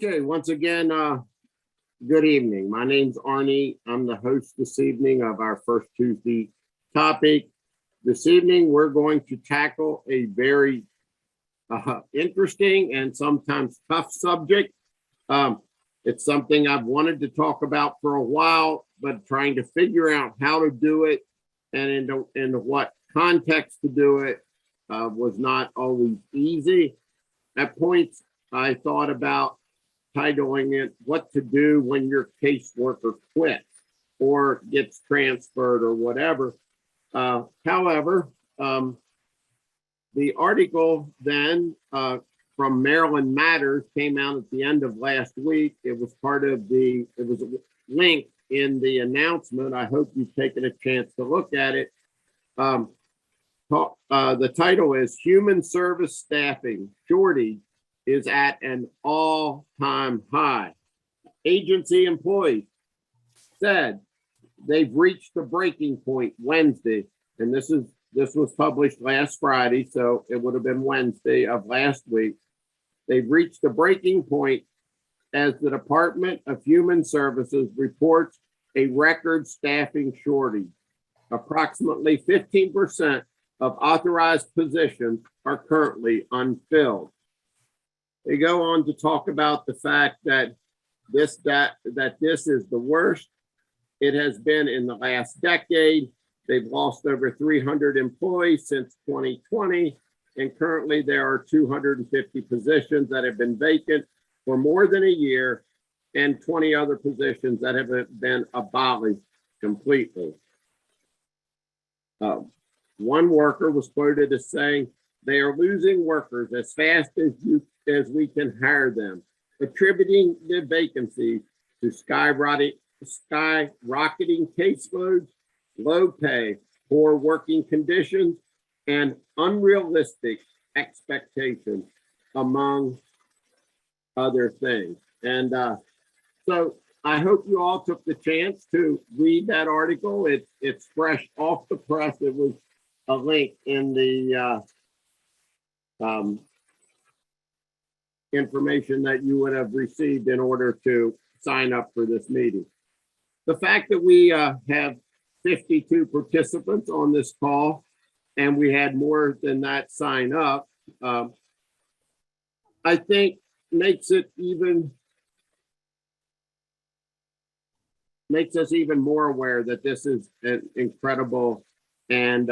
Okay, once again, good evening. My name's Arnie. I'm the host this evening of our First Tuesday topic. This evening, we're going to tackle a very interesting and sometimes tough subject. It's something I've wanted to talk about for a while, but trying to figure out how to do it and into what context to do it was not always easy. At points, I thought about titling it "What to Do When Your Caseworker Quits or Gets Transferred" or whatever. However, the article then from Maryland Matters came out at the end of last week. It was a link in the announcement. I hope you've taken a chance to look at it. The title is "Human Service Staffing Shortage is at an all-time high." Agency employees said they've reached the breaking point Wednesday, and this was published last Friday, so it would have been Wednesday of last week. They've reached the breaking point as the Department of Human Services reports a record staffing shortage. Approximately 15% of authorized positions are currently unfilled. They go on to talk about the fact that this is the worst it has been in the last decade. They've lost over 300 employees since 2020, and currently there are 250 positions that have been vacant for more than a year and 20 other positions that have been abolished completely. One worker was quoted as saying, "They are losing workers as fast as we can hire them," attributing the vacancies to skyrocketing caseloads, low pay, poor working conditions, and unrealistic expectations, among other things. And so I hope you all took the chance to read that article. It's fresh off the press. It was a link in the information that you would have received in order to sign up for this meeting. The fact that we have 52 participants on this call and we had more than that sign up, I think makes us even more aware that this is an incredible and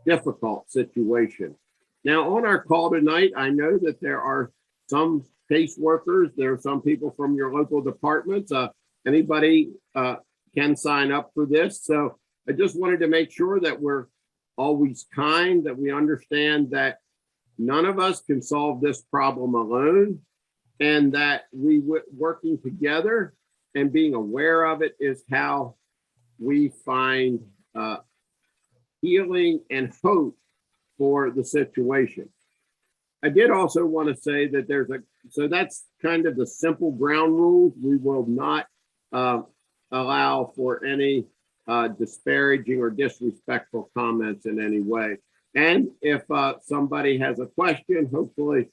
difficult situation. Now, on our call tonight, I know that there are some caseworkers. There are some people from your local departments. Anybody can sign up for this. So I just wanted to make sure that we're always kind, that we understand that none of us can solve this problem alone, and that working together and being aware of it is how we find healing and hope for the situation. I did also want to say that so that's kind of the simple ground rules. We will not allow for any disparaging or disrespectful comments in any way. And if somebody has a question, hopefully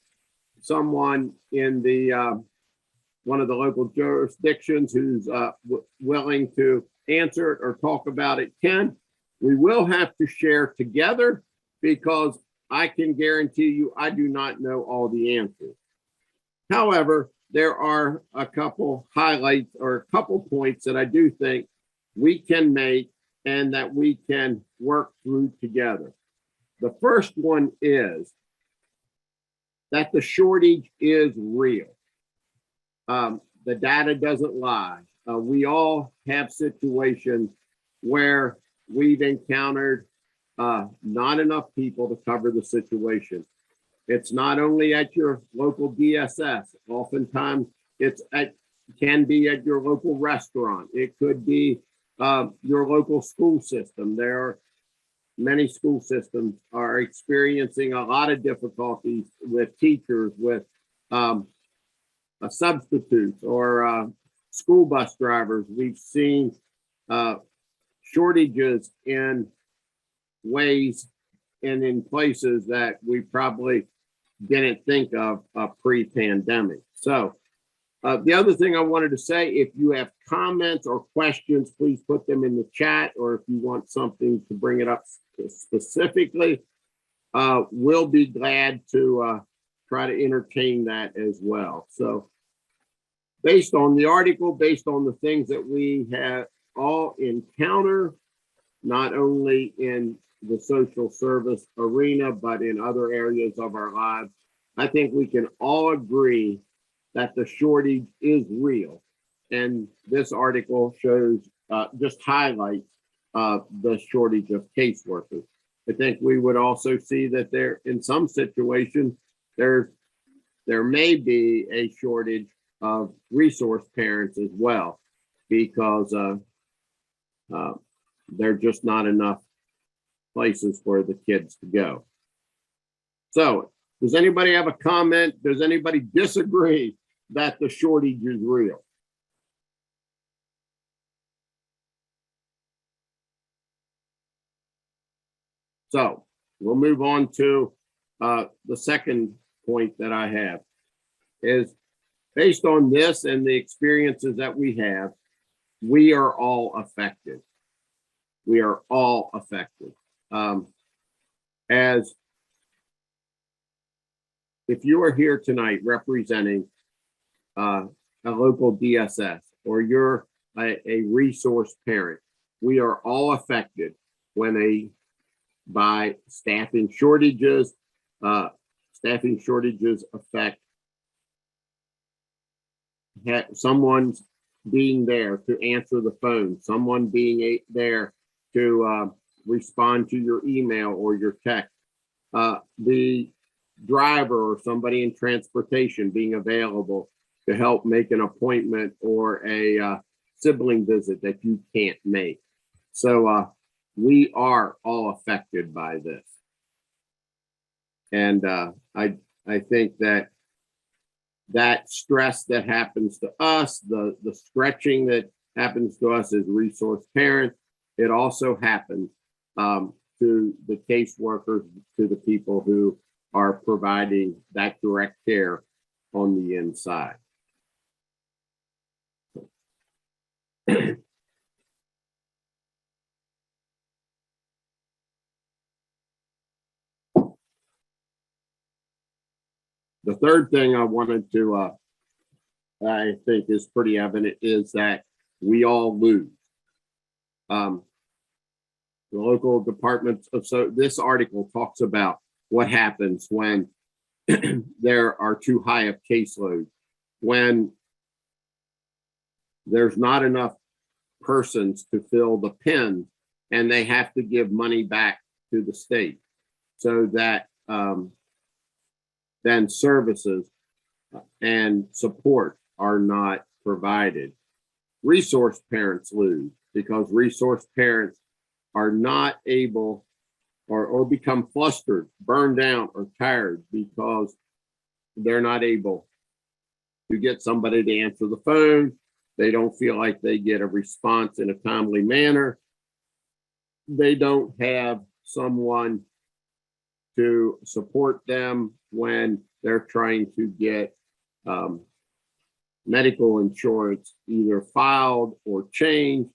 someone in the one of the local jurisdictions who's willing to answer it or talk about it can. We will have to share together, because I can guarantee you I do not know all the answers. However, there are a couple highlights or a couple points that I do think we can make and that we can work through together. The first one is that the shortage is real. The data doesn't lie. We all have situations where we've encountered not enough people to cover the situation. It's not only at your local DSS. Oftentimes, can be at your local restaurant. It could be your local school system. There are many school systems are experiencing a lot of difficulties with teachers, with substitutes, or school bus drivers. We've seen shortages in ways and in places that we probably didn't think of pre-pandemic. So the other thing I wanted to say, if you have comments or questions, please put them in the chat, or if you want something to bring it up specifically, we'll be glad to try to entertain that as well. So based on the article, based on the things that we have all encountered, not only in the social service arena, but in other areas of our lives, I think we can all agree that the shortage is real. And this article shows, just highlights the shortage of caseworkers. I think we would also see that there, in some situations, there may be a shortage of resource parents as well, because there are just not enough places for the kids to go. So, does anybody have a comment? Does anybody disagree that the shortage is real? So, we'll move on to the second point that I have is, based on this and the experiences that we have, we are all affected. We are all affected. As if you are here tonight representing a local DSS, or you're a resource parent, we are all affected by staffing shortages. Staffing shortages affect someone's being there to answer the phone, someone being there to respond to your email or your text, the driver or somebody in transportation being available to help make an appointment or a sibling visit that you can't make. So we are all affected by this. And I think that stress that happens to us, the stretching that happens to us as resource parents, it also happens to the caseworkers, to the people who are providing that direct care on the inside. The third thing I wanted to, I think is pretty evident, is that we all lose. The local departments of, so this article talks about what happens when there are too high of caseloads, when there's not enough persons to fill the pens, and they have to give money back to the state, so that then services and support are not provided. Resource parents lose because resource parents are not able, or become flustered, burned out, or tired because they're not able to get somebody to answer the phone. They don't feel like they get a response in a timely manner. They don't have someone to support them when they're trying to get medical insurance either filed or changed,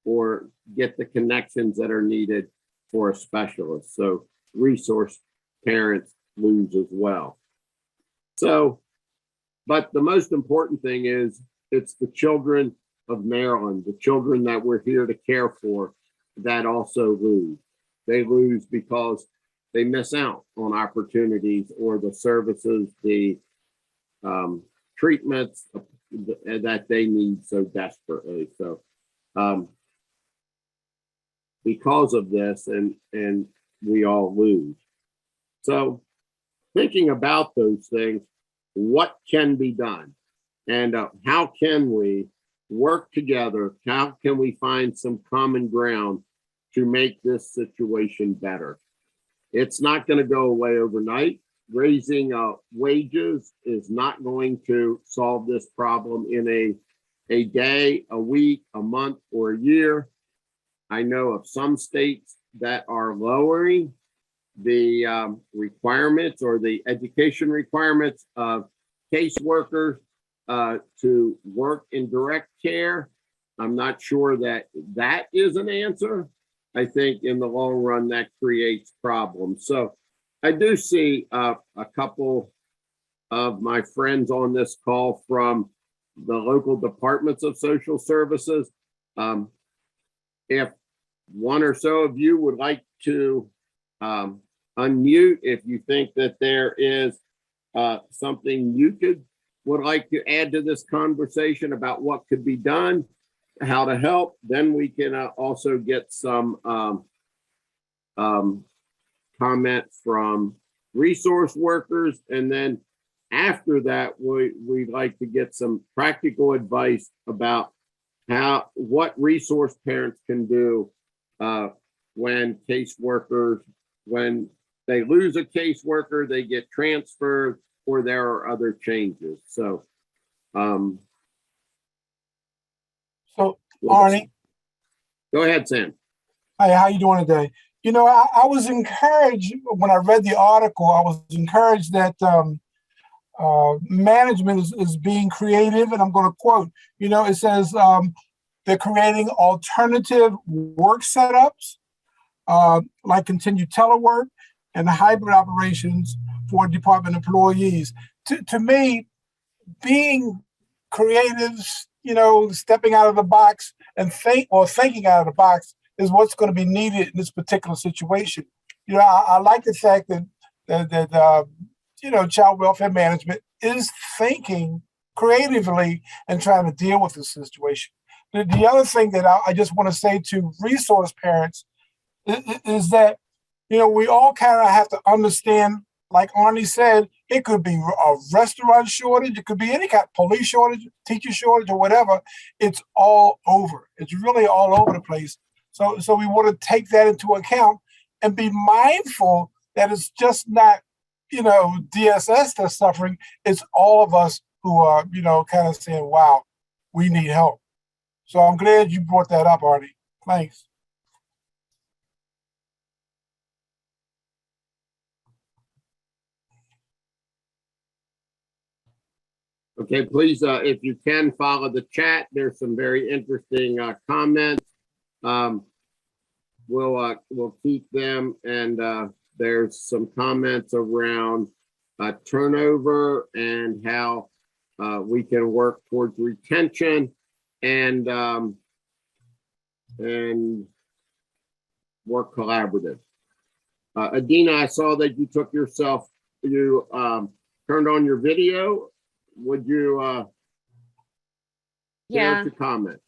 or get the connections that are needed for a specialist. So resource parents lose as well. So, but the most important thing is, it's the children of Maryland, the children that we're here to care for, that also lose. They lose because they miss out on opportunities or the services, the treatments that they need so desperately. So because of this, and we all lose. So thinking about those things, what can be done? And how can we work together? How can we find some common ground to make this situation better? It's not going to go away overnight. Raising wages is not going to solve this problem in a day, a week, a month, or a year. I know of some states that are lowering the requirements or the education requirements of caseworkers to work in direct care. I'm not sure that that is an answer. I think in the long run that creates problems. So I do see a couple of my friends on this call from the local departments of social services. If one or so of you would like to unmute, if you think that there is something you would like to add to this conversation about what could be done, how to help, then we can also get some comment from resource workers. And then after that, we'd like to get some practical advice about what resource parents can do when caseworkers, when they lose a caseworker, they get transferred, or there are other changes. So, Arnie, go ahead, Sam. hi, how you doing today? You know, I was encouraged when I read the article. I was encouraged that management is being creative, and I'm going to quote. You know, it says they're creating alternative work setups, like continued telework and hybrid operations for department employees. To me, being creative, you know, stepping out of the box and thinking out of the box is what's going to be needed in this particular situation. You know, I like the fact that you know, child welfare management is thinking creatively and trying to deal with the situation. The other thing that I just want to say to resource parents is that, you know, we all kind of have to understand, like Arnie said, it could be a restaurant shortage, it could be any kind of police shortage, teacher shortage, or whatever. It's all over. It's really all over the place. So we want to take that into account and be mindful that it's just not, you know, DSS that's suffering. It's all of us who are, you know, kind of saying, wow, we need help. So I'm glad you brought that up, Arnie. Thanks. Okay, please, if you can follow the chat, there's some very interesting comments. We'll keep them, and there's some comments around turnover and how we can work towards retention and work collaborative. Adina, I saw that you turned on your video. Would you Yeah. to comment?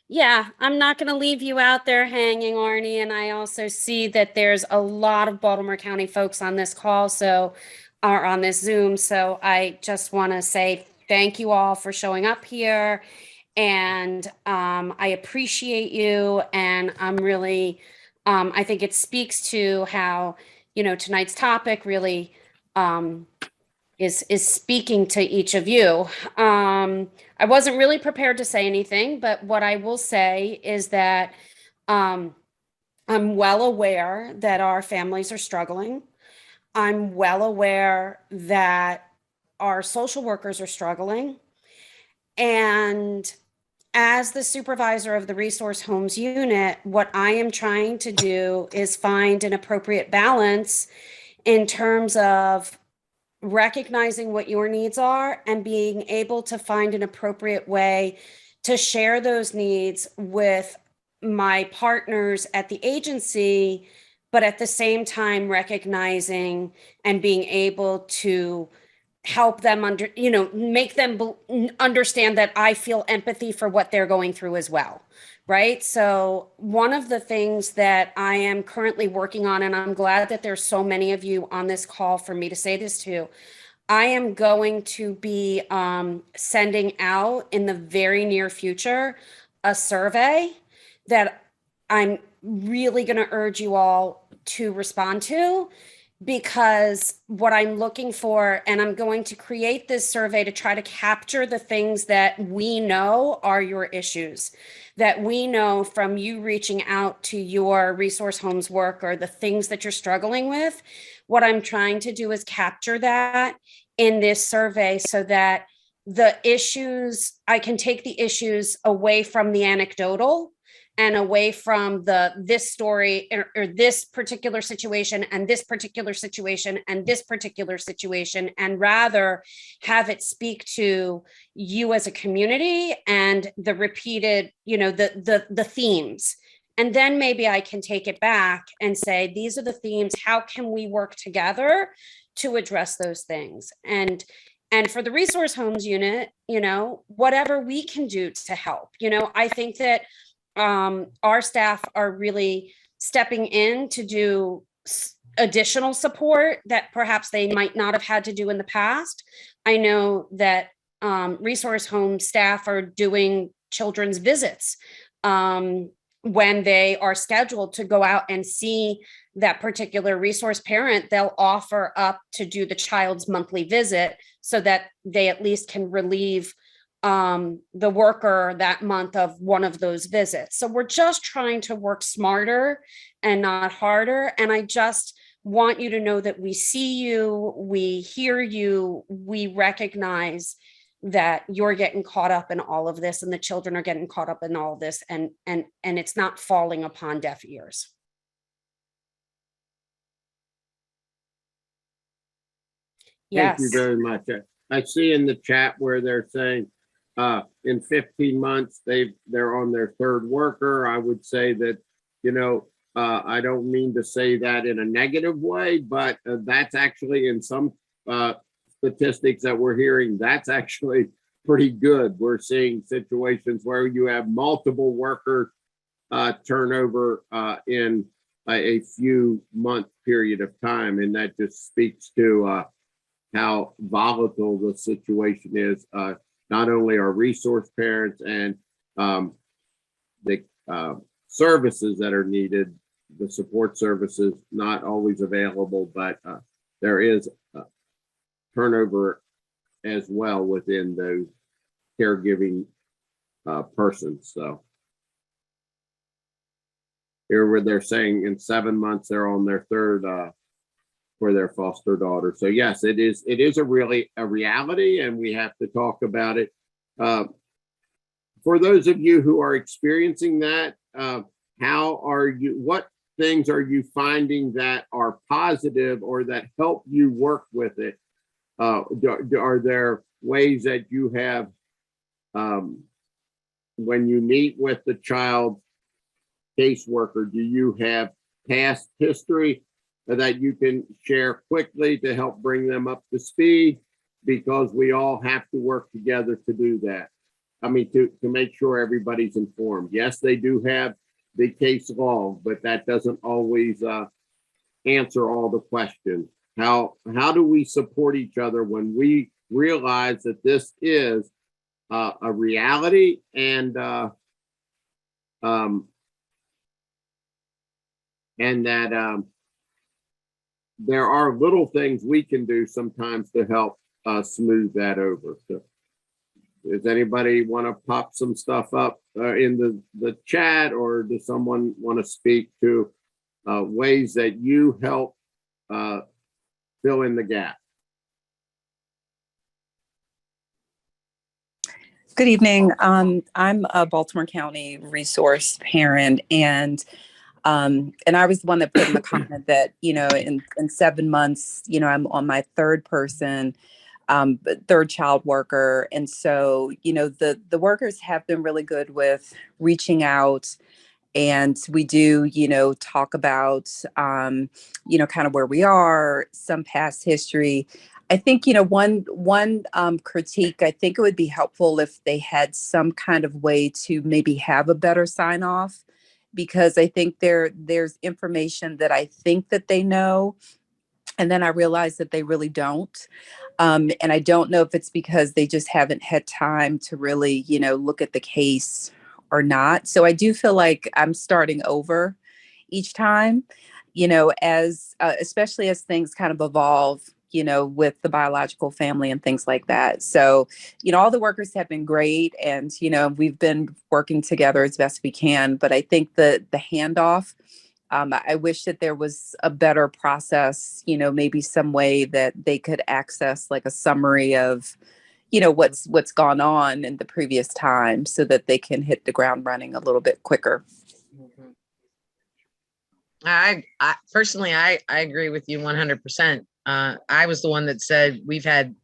Yeah, I'm not going to leave you out there hanging, Arnie. And I also see that there's a lot of Baltimore County folks on this call, or on this Zoom. So I just want to say thank you all for showing up here. And I appreciate you. And I'm really, I think it speaks to how, you know, tonight's topic really is speaking to each of you. I wasn't really prepared to say anything, but what I will say is that I'm well aware that our families are struggling. I'm well aware that our social workers are struggling. And as the supervisor of the Resource Homes Unit, what I am trying to do is find an appropriate balance in terms of recognizing what your needs are and being able to find an appropriate way to share those needs with my partners at the agency, but at the same time recognizing and being able to help them make them understand that I feel empathy for what they're going through as well. Right. So one of the things that I am currently working on, and I'm glad that there's so many of you on this call for me to say this to, I am going to be sending out in the very near future a survey that I'm really going to urge you all to respond to, because what I'm looking for, and I'm going to create this survey to try to capture the things that we know are your issues, that we know from you reaching out to your resource homes work or the things that you're struggling with. What I'm trying to do is capture that in this survey so that the issues, I can take the issues away from the anecdotal and away from this story or this particular situation and this particular situation and this particular situation, and rather have it speak to you as a community and the repeated, the themes. And then maybe I can take it back and say, these are the themes. How can we work together to address those things? And for the resource homes unit, whatever we can do to help. I think that our staff are really stepping in to do additional support that perhaps they might not have had to do in the past. I know that resource home staff are doing children's visits when they are scheduled to go out and see that particular resource parent. They'll offer up to do the child's monthly visit so that they at least can relieve the worker that month of one of those visits. So we're just trying to work smarter and not harder. And I just want you to know that we see you, we hear you, we recognize that you're getting caught up in all of this and the children are getting caught up in all of this, and it's not falling upon deaf ears. Thank Yes. you very much. I see in the chat where they're saying in 15 months they're on their third worker. I would say that, I don't mean to say that in a negative way, but that's actually in some statistics that we're hearing, that's actually pretty good. We're seeing situations where you have multiple worker turnover in a few month period of time, and that just speaks to how volatile the situation is. Not only our resource parents and the services that are needed, the support services not always available, but there is turnover as well within those caregiving persons. So here where they're saying in 7 months they're on their third for their foster daughter. So yes, it is a reality, and we have to talk about it. For those of you who are experiencing that, what things are you finding that are positive or that help you work with it? Are there ways that you have, when you meet with the child caseworker, do you have past history that you can share quickly to help bring them up to speed? Because we all have to work together to do that. I mean, to make sure everybody's informed. Yes, they do have the case log, but that doesn't always answer all the questions. How do we support each other when we realize that this is a reality, and that there are little things we can do sometimes to help smooth that over. So, does anybody want to pop some stuff up in the chat, or does someone want to speak to ways that you help fill in the gap? Good evening. I'm a Baltimore County resource parent, and I was the one that put in the comment that, in 7 months, I'm on my third person, third child worker. And so, the workers have been really good with reaching out, and we do, talk about, kind of where we are, some past history. I think, one critique, I think it would be helpful if they had some kind of way to maybe have a better sign off, because I think there's information that I think that they know, and then I realize that they really don't. And I don't know if it's because they just haven't had time to really, look at the case or not. So I do feel like I'm starting over each time. you know, as especially as things kind of evolve, you know, with the biological family and things like that. So, you know, all the workers have been great, and you know, we've been working together as best we can. But I think the handoff, I wish that there was a better process, you know, maybe some way that they could access like a summary of, you know, what's gone on in the previous time, so that they can hit the ground running a little bit quicker. I personally, I agree with you 100%. I was the one that said we've had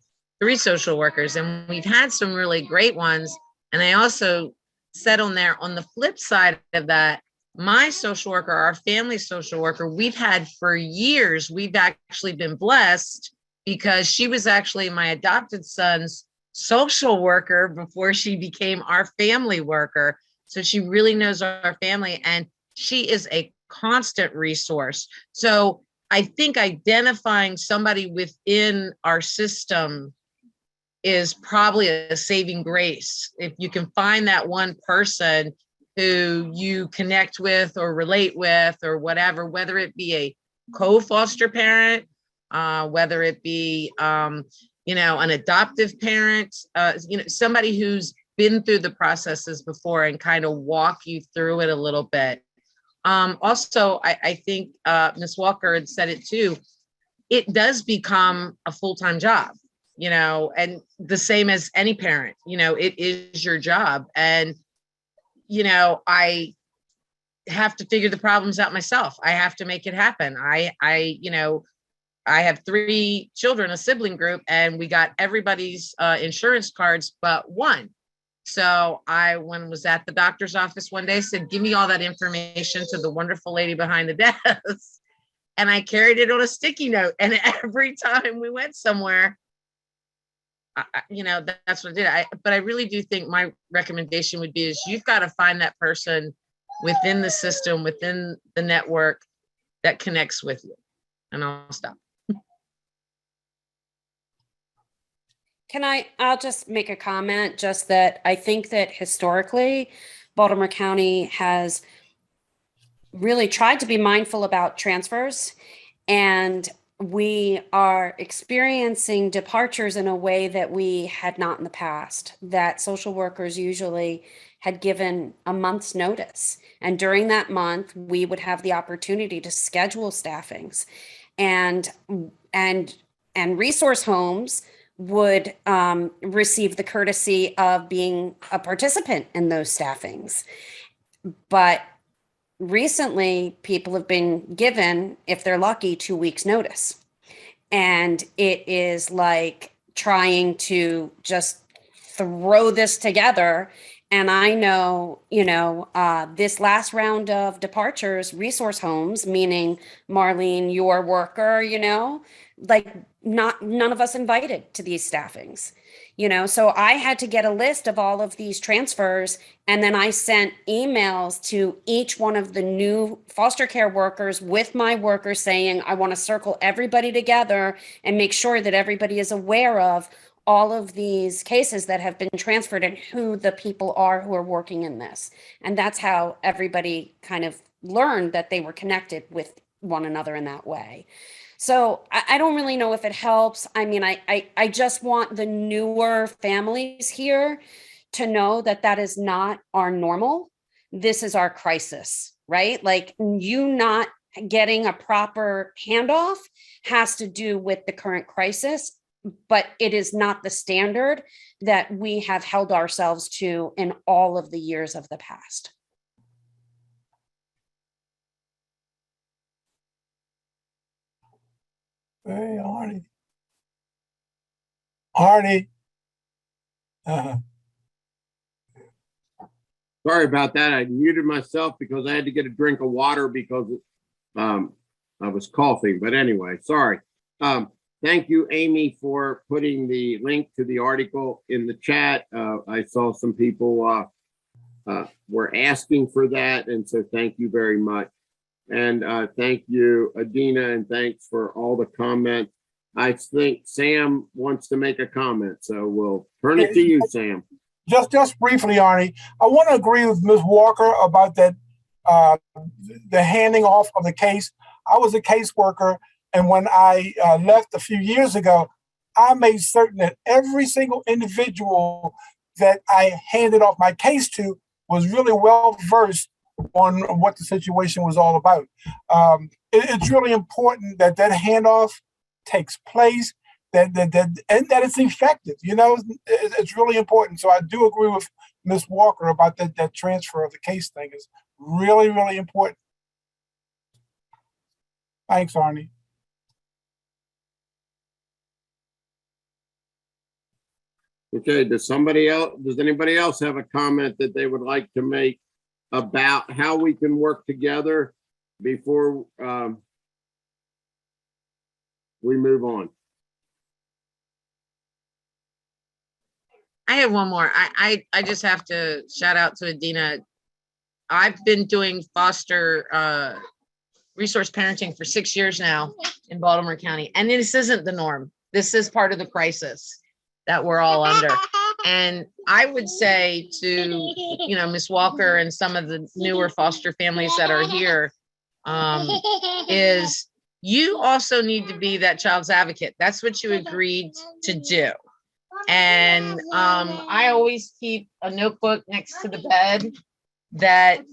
3 social workers, and we've had some really great ones. And I also said on there, on the flip side of that, my social worker, our family social worker, we've had for years, we've actually been blessed because she was actually my adopted son's social worker before she became our family worker. So she really knows our family, and she is a constant resource. So I think identifying somebody within our system is probably a saving grace. If you can find that one person who you connect with or relate with or whatever, whether it be a co-foster parent, whether it be, you know, an adoptive parent, you know, somebody who's been through the processes before and kind of walk you through it a little bit. Also, I think Ms. Walker had said it too, it does become a full-time job, you know, and the same as any parent, you know, it is your job. And, you know, I have to figure the problems out myself. I have to make it happen. You know, I have 3 children, a sibling group, and we got everybody's insurance cards but one. So when I was at the doctor's office one day, said, give me all that information to the wonderful lady behind the desk. And I carried it on a sticky note. And every time we went somewhere, you know, that's what I did. But I really do think my recommendation would be is you've got to find that person within the system, within the network that connects with you. And I'll stop. I'll just make a comment, just that I think that historically, Baltimore County has really tried to be mindful about transfers, and we are experiencing departures in a way that we had not in the past, that social workers usually had given a month's notice. And during that month, we would have the opportunity to schedule staffings, and resource homes would receive the courtesy of being a participant in those staffings. But recently, people have been given, if they're lucky, 2 weeks notice. And it is like trying to just throw this together. And I know, you know, this last round of departures, resource homes, meaning Marlene, your worker, you know, like none of us invited to these staffings, you know, so I had to get a list of all of these transfers. And then I sent emails to each one of the new foster care workers with my workers saying, I want to circle everybody together and make sure that everybody is aware of all of these cases that have been transferred and who the people are who are working in this. And that's how everybody kind of learned that they were connected with one another in that way. So I don't really know if it helps. I mean, I just want the newer families here to know that that is not our normal. This is our crisis, right? Like, you not getting a proper handoff has to do with the current crisis, but it is not the standard that we have held ourselves to in all of the years of the past. Hey, Arnie. Sorry about that. I muted myself because I had to get a drink of water because I was coughing. But anyway, sorry. Thank you, Amy, for putting the link to the article in the chat. I saw some people were asking for that. And so thank you very much. And thank you, Adina, and thanks for all the comments. I think Sam wants to make a comment, so we'll turn it to you, Sam. Just briefly, Arnie, I want to agree with Ms. Walker about that, the handing off of the case. I was a caseworker, and when I left a few years ago, I made certain that every single individual that I handed off my case to was really well versed on what the situation was all about. It's really important that that handoff takes place, and that it's effective. You know, it's really important. So I do agree with Ms. Walker about that transfer of the case thing is really, really important. Thanks, Arnie. Okay, does anybody else have a comment that they would like to make about how we can work together before we move on? I have one more. I just have to shout out to Adina. I've been doing foster resource parenting for 6 years now in Baltimore County, and this isn't the norm. This is part of the crisis that we're all under. And I would say to, Ms. Walker and some of the newer foster families that are here, is you also need to be that child's advocate. That's what you agreed to do. And I always keep a notebook next to the bed that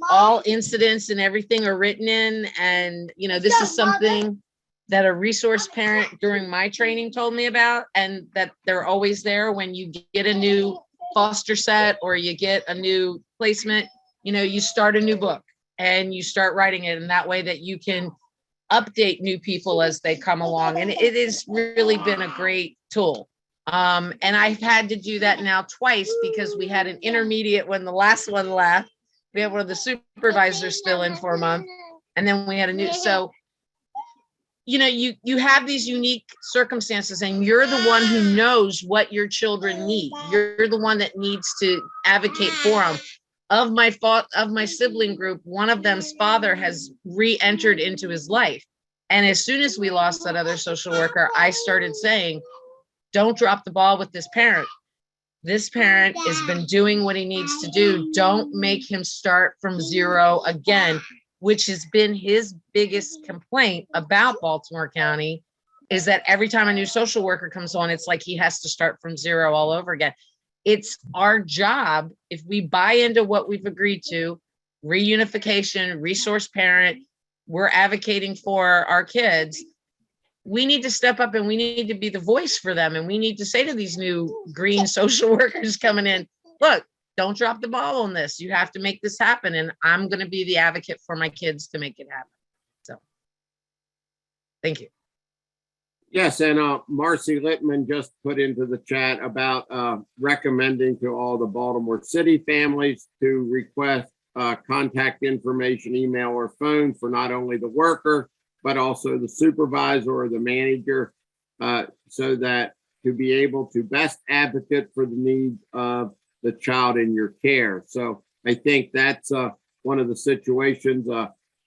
all incidents and everything are written in. And, this is something that a resource parent during my training told me about, and that they're always there when you get a new foster set or you get a new placement, you start a new book and you start writing it in that way that you can update new people as they come along. And it has really been a great tool. And I've had to do that now twice because we had an intermediate when the last one left. We had one of the supervisors still in for a month, and then we had a new. So, you have these unique circumstances, and you're the one who knows what your children need. You're the one that needs to advocate for them. Of my sibling group, one of them's father has re-entered into his life. And as soon as we lost that other social worker, I started saying, don't drop the ball with this parent. This parent has been doing what he needs to do. Don't make him start from zero again, which has been his biggest complaint about Baltimore County, is that every time a new social worker comes on, it's like he has to start from zero all over again. It's our job, if we buy into what we've agreed to, reunification, resource parent, we're advocating for our kids. We need to step up and we need to be the voice for them. And we need to say to these new green social workers coming in, look, don't drop the ball on this. You have to make this happen. And I'm going to be the advocate for my kids to make it happen. So thank you. Yes, and Marcy Littman just put into the chat about recommending to all the Baltimore City families to request contact information, email or phone for not only the worker, but also the supervisor or the manager, so that to be able to best advocate for the needs of the child in your care. So I think that's one of the situations.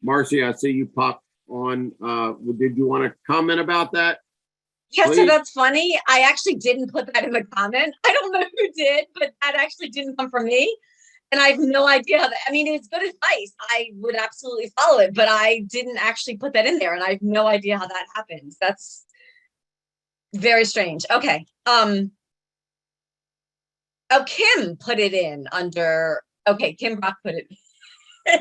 Marcy, I see you popped on. Did you want to comment about that? Yeah, Please. so that's funny. I actually didn't put that in the comment. I don't know who did, but that actually didn't come from me. And I have no idea how that, it's good advice. I would absolutely follow it, but I didn't actually put that in there, and I have no idea how that happens. That's very strange. Okay. Kim put it in under, Kim Brock put it in.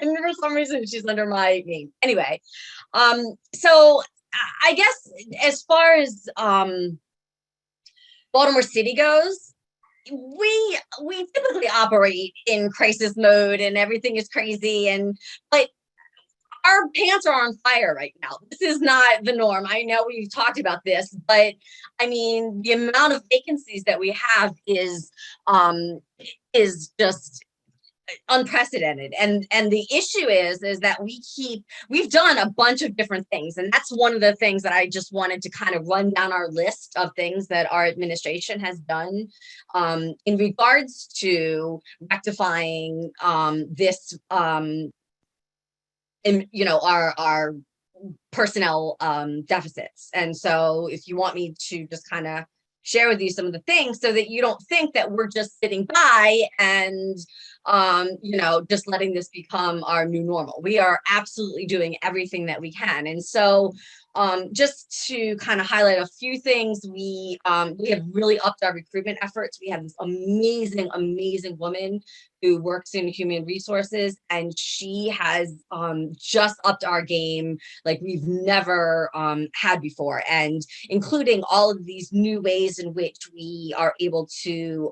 And for some reason she's under my name. Anyway, so I guess as far as Baltimore City goes, we typically operate in crisis mode and everything is crazy, but our pants are on fire right now. This is not the norm. I know we've talked about this, but the amount of vacancies that we have is just unprecedented. And the issue is that we've done a bunch of different things. And that's one of the things that I just wanted to kind of run down our list of things that our administration has done in regards to rectifying this, our personnel deficits. And so if you want me to just kind of share with you some of the things so that you don't think that we're just sitting by and just letting this become our new normal. We are absolutely doing everything that we can. And so just to kind of highlight a few things, we have really upped our recruitment efforts. We have this amazing woman who works in human resources, and she has just upped our game like we've never had before, and including all of these new ways in which we are able to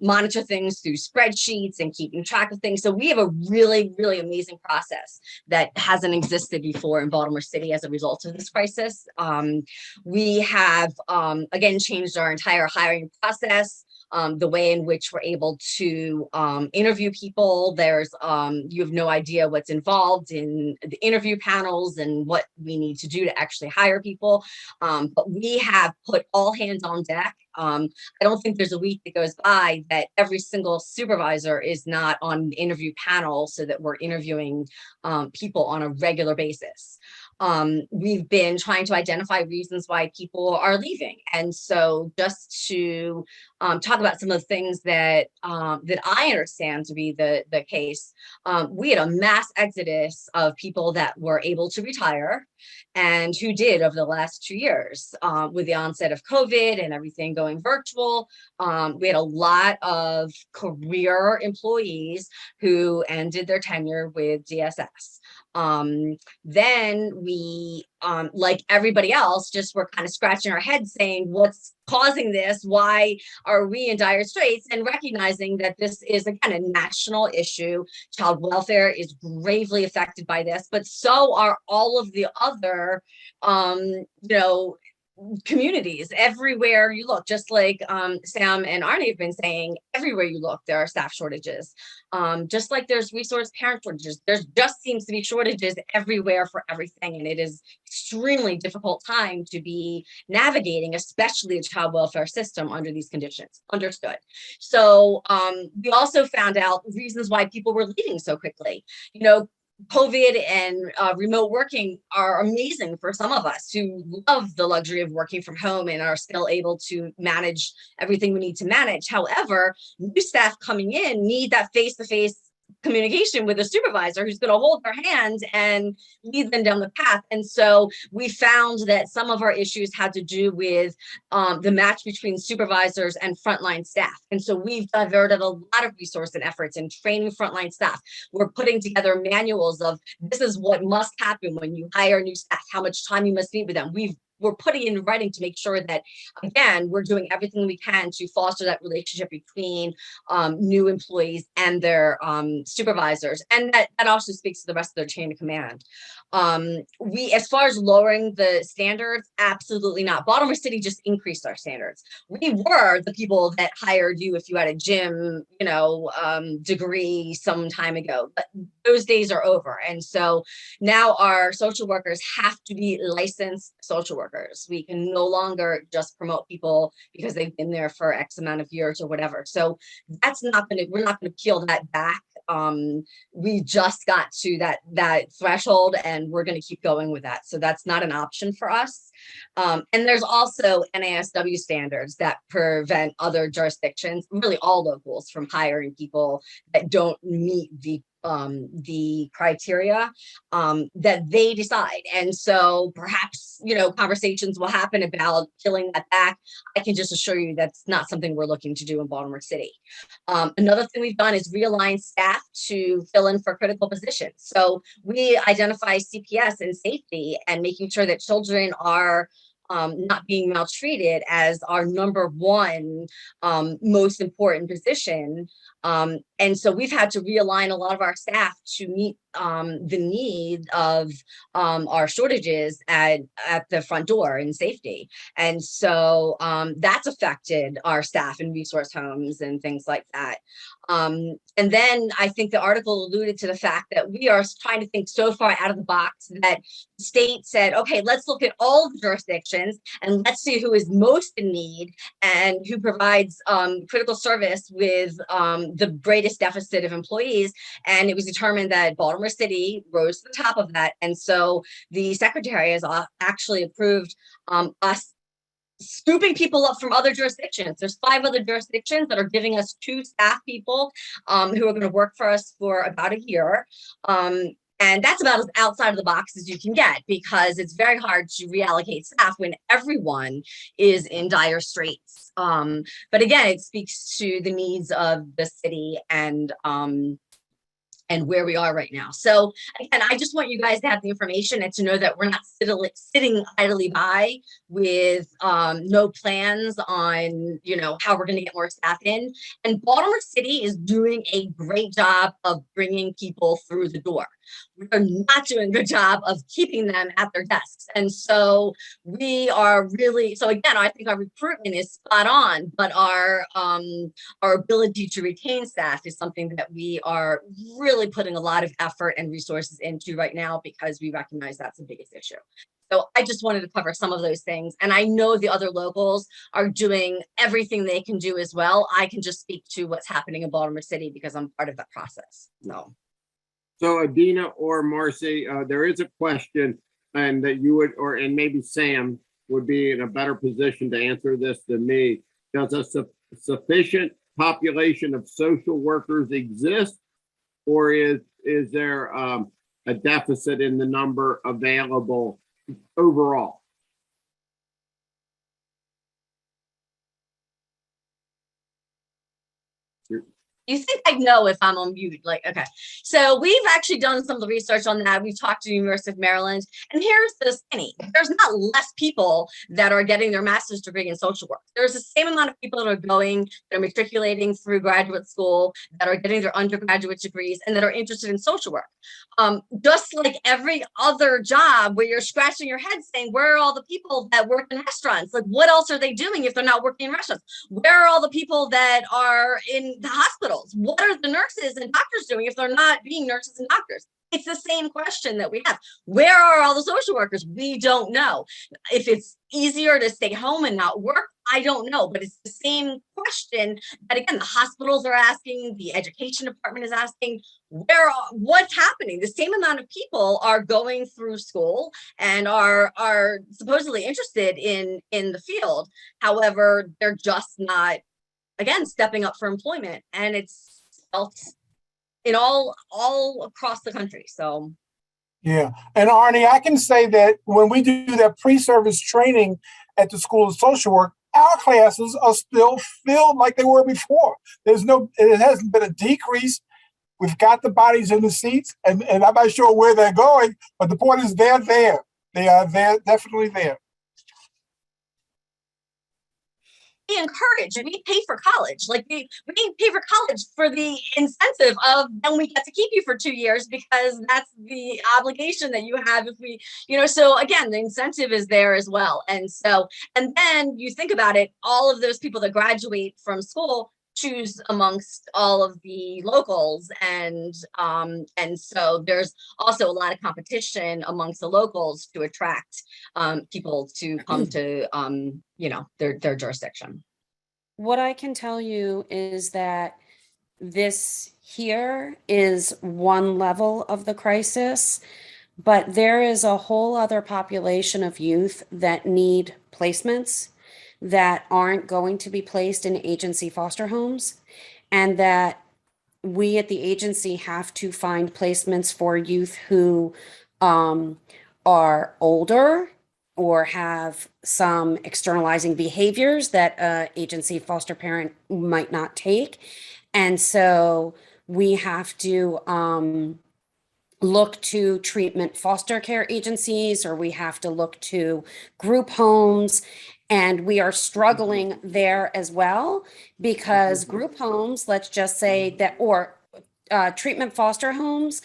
monitor things through spreadsheets and keeping track of things. So we have a really amazing process that hasn't existed before in Baltimore City as a result of this crisis. We have, again, changed our entire hiring process. The way in which we're able to interview people. You have no idea what's involved in the interview panels and what we need to do to actually hire people. But we have put all hands on deck. I don't think there's a week that goes by that every single supervisor is not on the interview panel so that we're interviewing people on a regular basis. We've been trying to identify reasons why people are leaving. And so just to talk about some of the things that I understand to be the case, we had a mass exodus of people that were able to retire and who did over the last 2 years with the onset of COVID and everything going virtual. We had a lot of career employees who ended their tenure with DSS. Then we, like everybody else, just were kind of scratching our heads saying, what's causing this? Why are we in dire straits? And recognizing that this is, again, a national issue. Child welfare is gravely affected by this, but so are all of the other, communities everywhere you look. Just like Sam and Arnie have been saying, everywhere you look there are staff shortages, just like there's resource parent shortages. There just seems to be shortages everywhere for everything, and it is extremely difficult time to be navigating, especially a child welfare system under these conditions. Understood. So we also found out reasons why people were leaving so quickly. COVID and remote working are amazing for some of us who love the luxury of working from home and are still able to manage everything we need to manage. However, new staff coming in need that face-to-face communication with a supervisor who's going to hold their hand and lead them down the path. And so we found that some of our issues had to do with the match between supervisors and frontline staff. And so we've diverted a lot of resource and efforts in training frontline staff. We're putting together manuals of this is what must happen when you hire new staff, how much time you must meet with them. We're putting in writing to make sure that, again, we're doing everything we can to foster that relationship between new employees and their supervisors. And that also speaks to the rest of their chain of command. As far as lowering the standards, absolutely not. Baltimore City just increased our standards. We were the people that hired you if you had a gym, degree some time ago, but those days are over. And so now our social workers have to be licensed social workers. We can no longer just promote people because they've been there for X amount of years or whatever. So we're not going to peel that back. We just got to that threshold, and we're going to keep going with that. So that's not an option for us. And there's also NASW standards that prevent other jurisdictions, really all locals, from hiring people that don't meet the criteria that they decide. And so perhaps, conversations will happen about peeling that back. I can just assure you that's not something we're looking to do in Baltimore City. Another thing we've done is realign staff to fill in for critical positions. So we identify CPS and safety and making sure that children are not being maltreated as our number one most important position. And so we've had to realign a lot of our staff to meet the need of our shortages at the front door in safety. And so that's affected our staff in resource homes and things like that. And then I think the article alluded to the fact that we are trying to think so far out of the box that the state said, okay, let's look at all the jurisdictions and let's see who is most in need and who provides critical service with the greatest deficit of employees. And it was determined that Baltimore City rose to the top of that. And so the secretary has actually approved us scooping people up from other jurisdictions. There's 5 other jurisdictions that are giving us 2 staff people who are going to work for us for about a year. And that's about as outside of the box as you can get, because it's very hard to reallocate staff when everyone is in dire straits. But again, it speaks to the needs of the city and where we are right now. So again, I just want you guys to have the information and to know that we're not sitting idly by with no plans on, you know, how we're going to get more staff in. And Baltimore City is doing a great job of bringing people through the door. We're not doing a good job of keeping them at their desks. And so we are really, so again, I think our recruitment is spot on, but our ability to retain staff is something that we are really putting a lot of effort and resources into right now, because we recognize that's the biggest issue. So I just wanted to cover some of those things. And I know the other locals are doing everything they can do as well. I can just speak to what's happening in Baltimore City because I'm part of that process. So Adina or Marcy, there is a question, and that you would, and maybe Sam would be in a better position to answer this than me. Does a sufficient population of social workers exist, or is there a deficit in the number available overall? You think I know if I'm on mute? Like, okay. So we've actually done some of the research on that. We've talked to the University of Maryland, and here's the skinny. There's not less people that are getting their master's degree in social work. There's the same amount of people that are matriculating through graduate school, that are getting their undergraduate degrees, and that are interested in social work. Just like every other job where you're scratching your head saying, where are all the people that work in restaurants? Like, what else are they doing if they're not working in restaurants? Where are all the people that are in the hospital? What are the nurses and doctors doing if they're not being nurses and doctors? It's the same question that we have. Where are all the social workers? We don't know. If it's easier to stay home and not work, I don't know, but it's the same question that, again, the hospitals are asking, the education department is asking, what's happening? The same amount of people are going through school and are supposedly interested in the field. However, they're just not, again, stepping up for employment, and it's felt in all across the country. So yeah. And Arnie, I can say that when we do that pre-service training at the School of Social Work, our classes are still filled like they were before. It hasn't been a decrease. We've got the bodies in the seats, and I'm not sure where they're going, but the point is they're there. They are there, definitely there. we encourage and we pay for college. Like we pay for college for the incentive of then we get to keep you for 2 years, because that's the obligation that you have if we, so again, the incentive is there as well. And then you think about it, all of those people that graduate from school choose amongst all of the locals, and so there's also a lot of competition amongst the locals to attract people to come to their jurisdiction. What I can tell you is that this here is one level of the crisis, but there is a whole other population of youth that need placements that aren't going to be placed in agency foster homes, and that we at the agency have to find placements for youth who are older or have some externalizing behaviors that agency foster parent might not take. And so we have to look to treatment foster care agencies, or we have to look to group homes. And we are struggling there as well, because group homes, let's just say that, or treatment foster homes,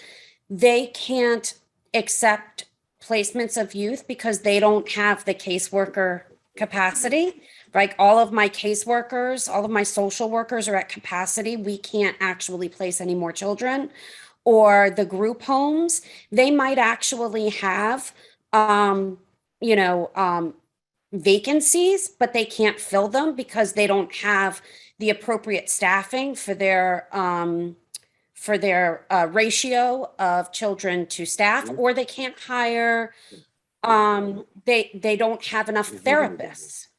they can't accept placements of youth because they don't have the caseworker capacity. Like all of my caseworkers, all of my social workers are at capacity. We can't actually place any more children. Or the group homes, they might actually have, vacancies, but they can't fill them because they don't have the appropriate staffing for their ratio of children to staff, or they can't hire, they don't have enough therapists.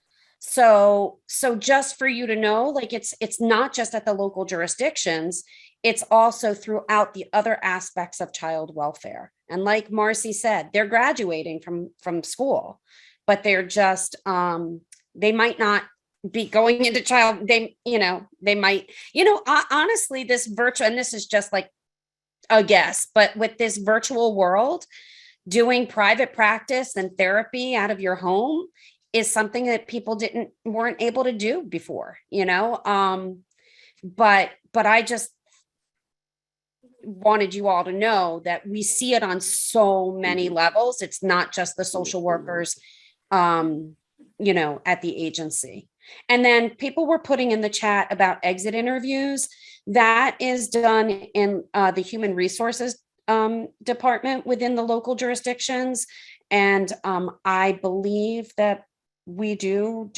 So just for you to know, like it's not just at the local jurisdictions, it's also throughout the other aspects of child welfare. And like Marcy said, they're graduating from school, but they're just they might not be going into child, they might, honestly, this virtual, and this is just like a guess, but with this virtual world, doing private practice and therapy out of your home is something that people weren't able to do before, but I just wanted you all to know that we see it on so many levels. It's not just the social workers, at the agency. And then people were putting in the chat about exit interviews. That is done in the human resources department within the local jurisdictions. And I believe that we do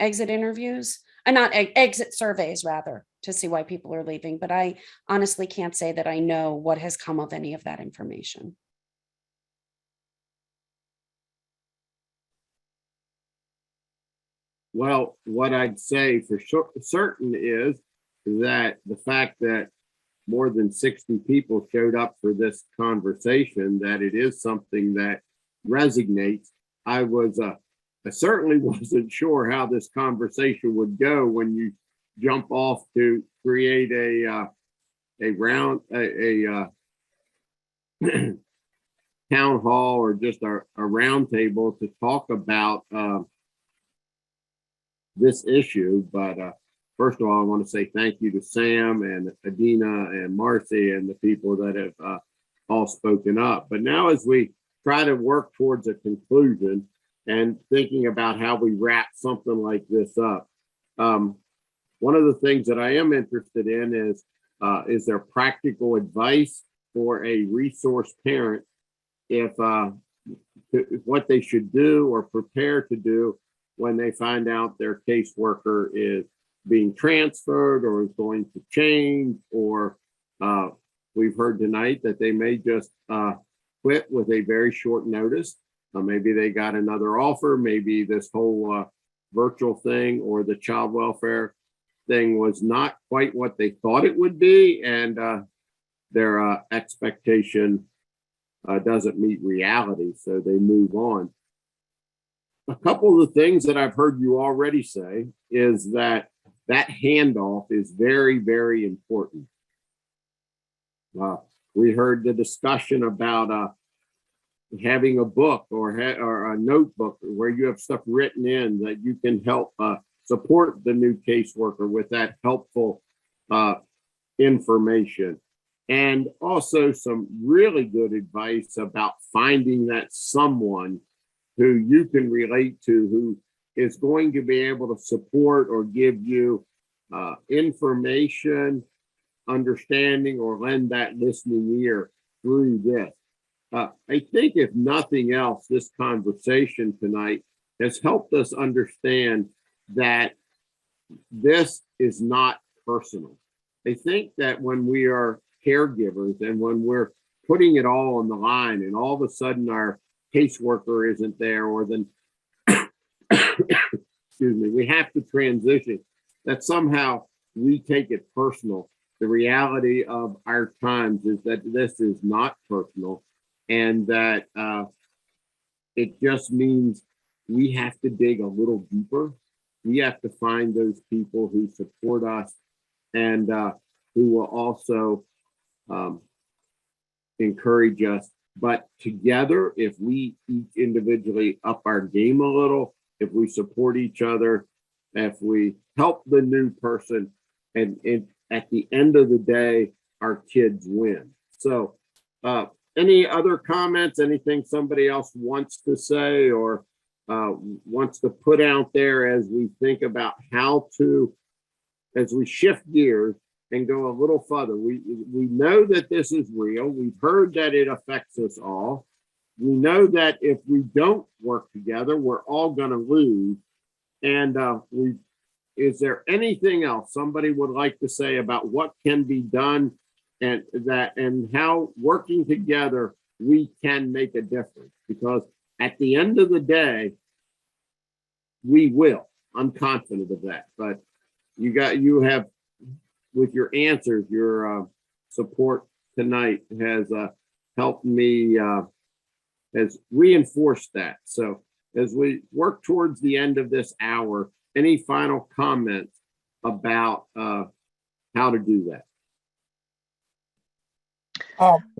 exit interviews, not exit surveys rather, to see why people are leaving. But I honestly can't say that I know what has come of any of that information. Well, what I'd say for certain is that the fact that more than 60 people showed up for this conversation, that it is something that resonates. I certainly wasn't sure how this conversation would go when you jump off to create a town hall or just a round table to talk about this issue. But first of all, I want to say thank you to Sam and Adina and Marcy and the people that have all spoken up. But now as we try to work towards a conclusion and thinking about how we wrap something like this up, one of the things that I am interested in is there practical advice for a resource parent if what they should do or prepare to do when they find out their caseworker is being transferred or is going to change, or we've heard tonight that they may just quit with a very short notice. Maybe they got another offer. Maybe this whole virtual thing or the child welfare thing was not quite what they thought it would be, and their expectation doesn't meet reality, so they move on. A couple of the things that I've heard you already say is that handoff is very, very important. We heard the discussion about having a book or a notebook where you have stuff written in that you can help support the new caseworker with that helpful information. And also some really good advice about finding that someone who you can relate to, who is going to be able to support or give you information, understanding, or lend that listening ear through this. I think if nothing else, this conversation tonight has helped us understand that this is not personal. I think that when we are caregivers and when we're putting it all on the line and all of a sudden our caseworker isn't there, or then excuse me, we have to transition, that somehow we take it personal. The reality of our times is that this is not personal, and that it just means we have to dig a little deeper. We have to find those people who support us and who will also encourage us. But together, if we each individually up our game a little, if we support each other, if we help the new person, and at the end of the day, our kids win. So any other comments, anything somebody else wants to say or wants to put out there as we think about how to, as we shift gears and go a little further? We know that this is real. We've heard that it affects us all. We know that if we don't work together, we're all going to lose. And is there anything else somebody would like to say about what can be done and how working together we can make a difference? Because at the end of the day, we will. I'm confident of that. But you have, with your answers, your support tonight has helped me, has reinforced that. So as we work towards the end of this hour, any final comments about how to do that?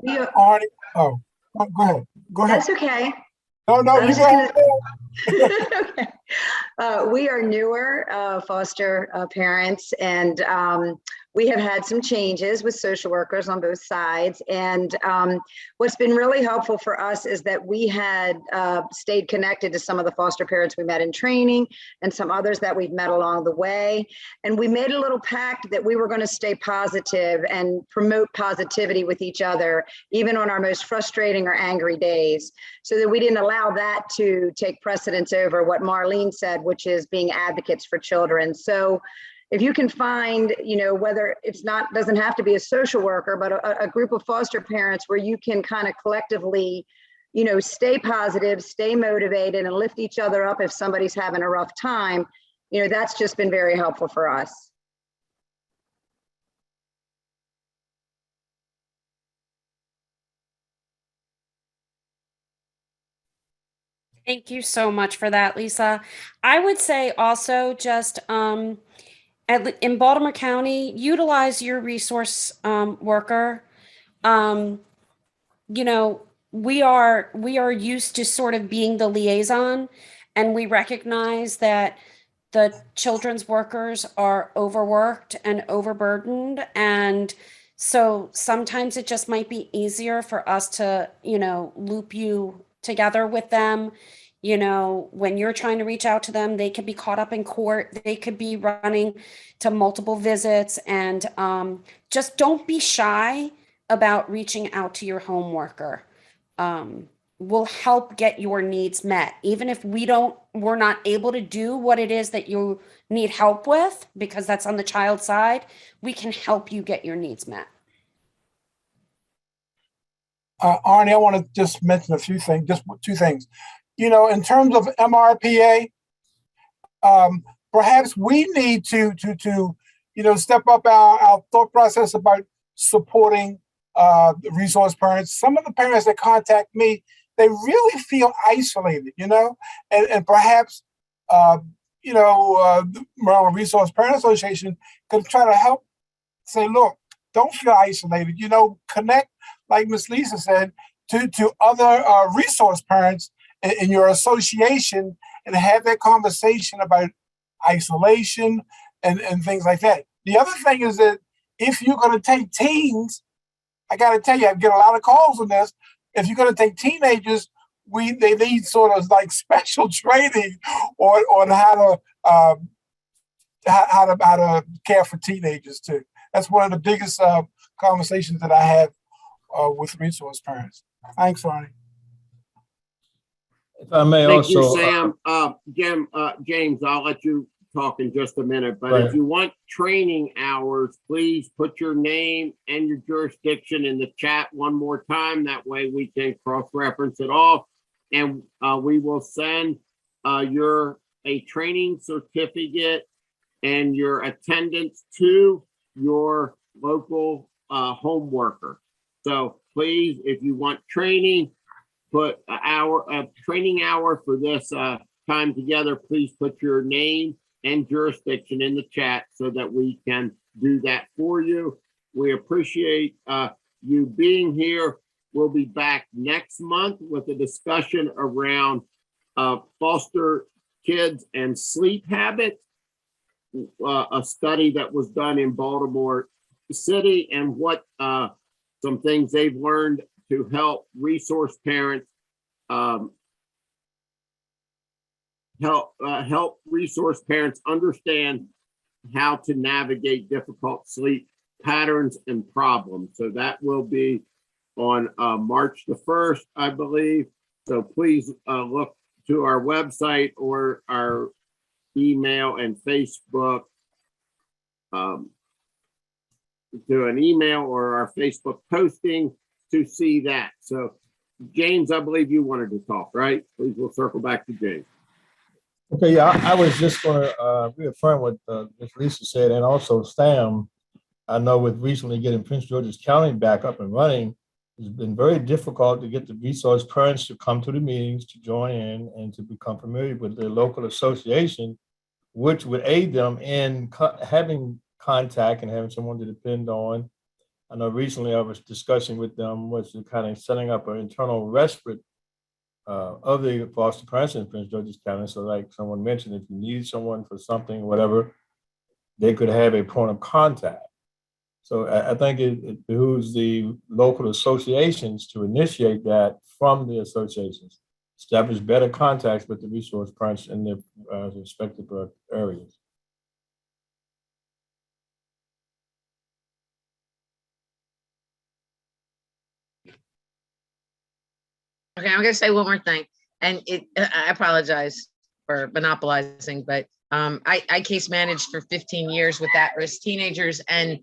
We- Arnie, go ahead. Go ahead. That's okay. No, I you was go just ahead. Okay. We are newer foster parents, and we have had some changes with social workers on both sides. And what's been really helpful for us is that we had stayed connected to some of the foster parents we met in training and some others that we've met along the way. And we made a little pact that we were going to stay positive and promote positivity with each other, even on our most frustrating or angry days, so that we didn't allow that to take precedence over what Marlene said, which is being advocates for children. So if you can find, whether doesn't have to be a social worker, but a group of foster parents where you can kind of collectively, stay positive, stay motivated, and lift each other up if somebody's having a rough time, that's just been very helpful for us. Thank you so much for that, Lisa. I would say also just in Baltimore County, utilize your resource worker. You know, we are used to sort of being the liaison, and we recognize that the children's workers are overworked and overburdened, and so sometimes it just might be easier for us to, loop you together with them. When you're trying to reach out to them, they could be caught up in court, they could be running to multiple visits, and just don't be shy about reaching out to your home worker. Will help get your needs met. Even if we're not able to do what it is that you need help with, because that's on the child side, we can help you get your needs met. Arnie, I want to just mention a few things, just two things. In terms of MRPA, perhaps we need to step up our thought process about supporting the resource parents. Some of the parents that contact me, they really feel isolated, and perhaps, the Maryland Resource Parent Association could try to help say, look, don't feel isolated, connect, like Miss Lisa said, to other resource parents in your association and have that conversation about isolation and things like that. The other thing is that if you're going to take teens, I got to tell you, I get a lot of calls on this. If you're going to take teenagers, they need sort of like special training on how to care for teenagers too. That's one of the biggest conversations that I have with resource parents. Thanks, Arnie. If I may Thank you, also, Sam. James, I'll let you talk in just a minute, but Right. if you want training hours, please put your name and your jurisdiction in the chat one more time. That way we can cross-reference it all. And we will send a training certificate and your attendance to your local home worker. So please, if you want training, put a training hour for this time together. Please put your name and jurisdiction in the chat so that we can do that for you. We appreciate you being here. We'll be back next month with a discussion around foster kids and sleep habits, a study that was done in Baltimore City, and what some things they've learned to help resource parents help resource parents understand how to navigate difficult sleep patterns and problems. So that will be on March the 1st, I believe. So please look to our website or our email and Facebook, to an email or our Facebook posting to see that. So James, I believe you wanted to talk, right? Please, we'll circle back to James. Okay, yeah, I was just going to reaffirm what Ms. Lisa said, and also Stam. I know with recently getting Prince George's County back up and running, it's been very difficult to get the resource parents to come to the meetings, to join in, and to become familiar with their local association, which would aid them in having contact and having someone to depend on. I know recently I was discussing with them was kind of setting up an internal respite of the foster parents in Prince George's County. So like someone mentioned, if you need someone for something, whatever, they could have a point of contact. So I think it behooves the local associations to initiate that from the associations, establish better contacts with the resource parents in their respective areas. Okay, I'm gonna say one more thing, and I apologize for monopolizing, but I case managed for 15 years with at-risk teenagers, and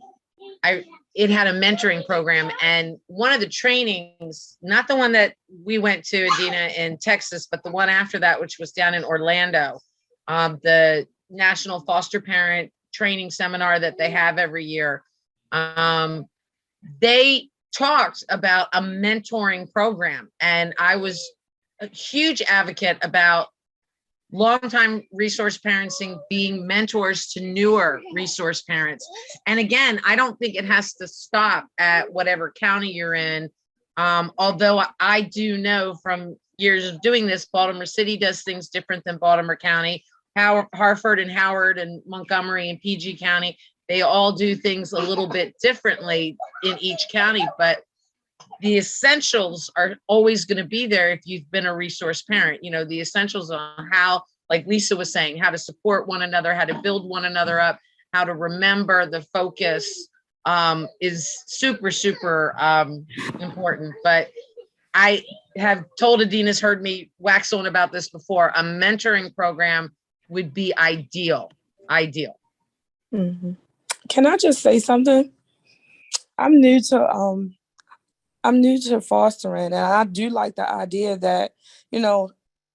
it had a mentoring program, and one of the trainings, not the one that we went to, Adina, in Texas, but the one after that, which was down in Orlando, the National Foster Parent Training Seminar that they have every year. They talked about a mentoring program, and I was a huge advocate about longtime resource parenting being mentors to newer resource parents. And again, I don't think it has to stop at whatever county you're in. Although I do know from years of doing this, Baltimore City does things different than Baltimore County. Hartford and Howard and Montgomery and PG County, they all do things a little bit differently in each county, but the essentials are always going to be there if you've been a resource parent. You know, the essentials on how, like Lisa was saying, how to support one another, how to build one another up, how to remember the focus is super, super important. But I have told Adina's heard me wax on about this before. A mentoring program would be ideal. Mm-hmm. Can I just say something? I'm new to fostering, and I do like the idea that,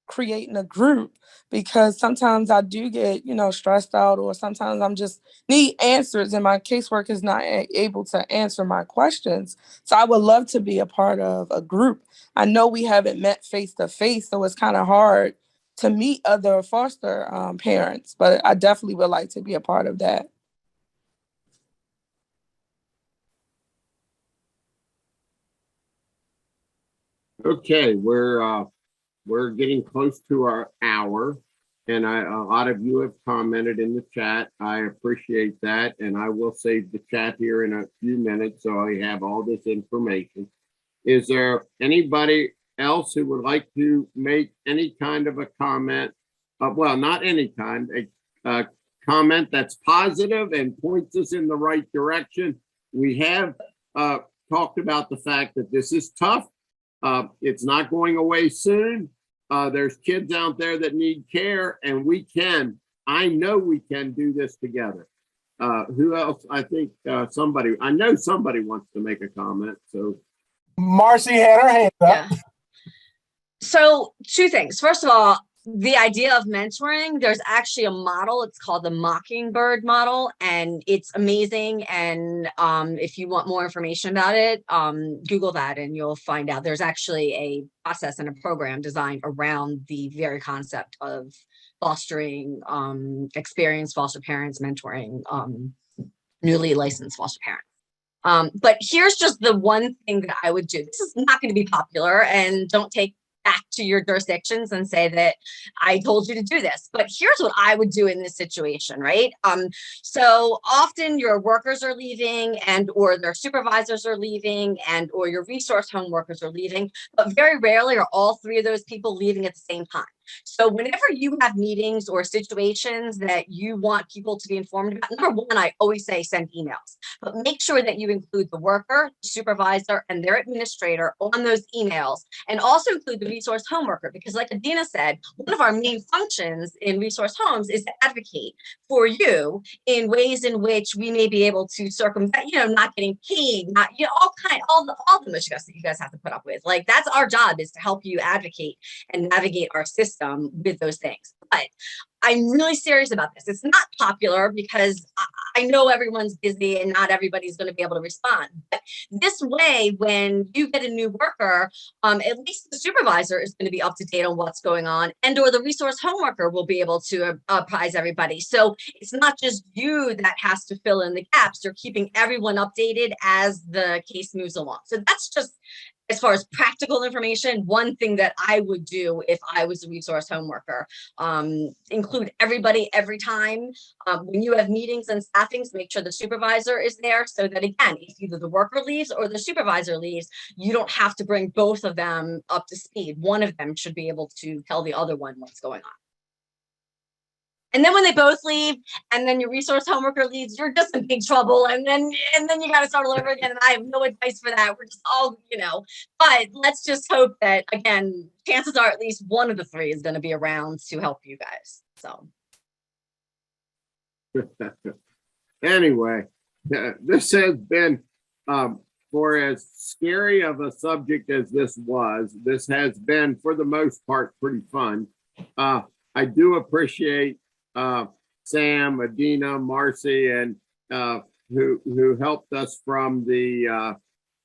creating a group, because sometimes I do get, stressed out, or sometimes I'm just need answers and my casework is not able to answer my questions. So I would love to be a part of a group. I know we haven't met face to face, so it's kind of hard to meet other foster parents, but I definitely would like to be a part of that. Okay, we're getting close to our hour, and a lot of you have commented in the chat. I appreciate that, and I will save the chat here in a few minutes so I have all this information. Is there anybody else who would like to make any kind of a comment? Well, not any kind, a comment that's positive and points us in the right direction. We have talked about the fact that this is tough. It's not going away soon. There's kids out there that need care, and I know we can do this together. Who else? I think I know somebody wants to make a comment. So Marcy had her hand up. Yeah. So 2 things. First of all, the idea of mentoring, there's actually a model. It's called the Mockingbird model, and it's amazing. And if you want more information about it, Google that and you'll find out there's actually a process and a program designed around the very concept of fostering experienced foster parents, mentoring newly licensed foster parents. But here's just the one thing that I would do. This is not going to be popular, and don't take back to your jurisdictions and say that I told you to do this. But here's what I would do in this situation, right? So often your workers are leaving, and or their supervisors are leaving, and or your resource home workers are leaving, but very rarely are all 3 of those people leaving at the same time. So whenever you have meetings or situations that you want people to be informed about, number one, I always say send emails, but make sure that you include the worker, the supervisor, and their administrator on those emails, and also include the resource home worker, because like Adina said, one of our main functions in resource homes is to advocate for you in ways in which we may be able to circumvent, not getting paid, not, all the mischief that you guys have to put up with. Like, that's our job, is to help you advocate and navigate our system. system with those things. But I'm really serious about this. It's not popular because I know everyone's busy and not everybody's going to be able to respond. But this way, when you get a new worker, at least the supervisor is going to be up to date on what's going on, and or the resource home worker will be able to apprise everybody. So it's not just you that has to fill in the gaps. You're keeping everyone updated as the case moves along. So that's just, as far as practical information, one thing that I would do if I was a resource home worker. Include everybody every time. When you have meetings and staffings, make sure the supervisor is there so that, again, if either the worker leaves or the supervisor leaves, you don't have to bring both of them up to speed. One of them should be able to tell the other one what's going on. And then when they both leave, and then your resource home worker leaves, you're just in big trouble. And then you got to start all over again. And I have no advice for that. We're just all, but let's just hope that, again, chances are at least one of the three is going to be around to help you guys. So. Anyway, this has been, for as scary of a subject as this has been, for the most part, pretty fun. I do appreciate Sam, Adina, Marcy, and who helped us from the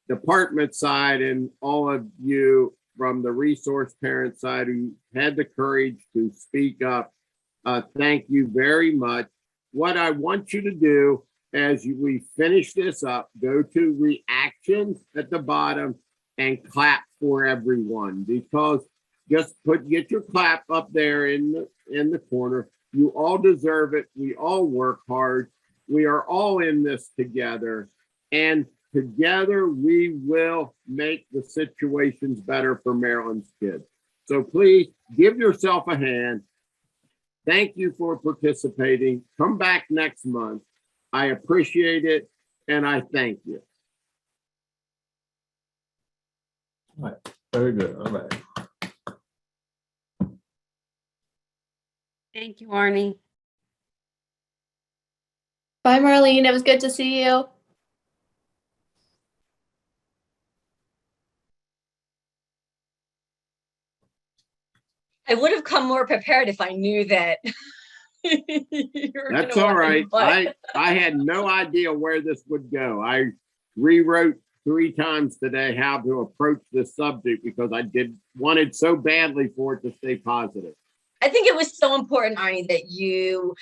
department side, and all of you from the resource parent side who had the courage to speak up. Thank you very much. What I want you to do as we finish this up, go to reactions at the bottom and clap for everyone, because just get your clap up there in the corner. You all deserve it. We all work hard. We are all in this together, and together we will make the situations better for Maryland's kids. So please give yourself a hand. Thank you for participating. Come back next month. I appreciate it, and I thank you. All right. Very good. All right. Thank you, Arnie. Bye, Marlene. It was good to see you. I would have come more prepared if I knew that. That's all right. I had no idea where this would go. I rewrote 3 times today how to approach this subject because I wanted so badly for it to stay positive. I think it was so important, Arnie, that you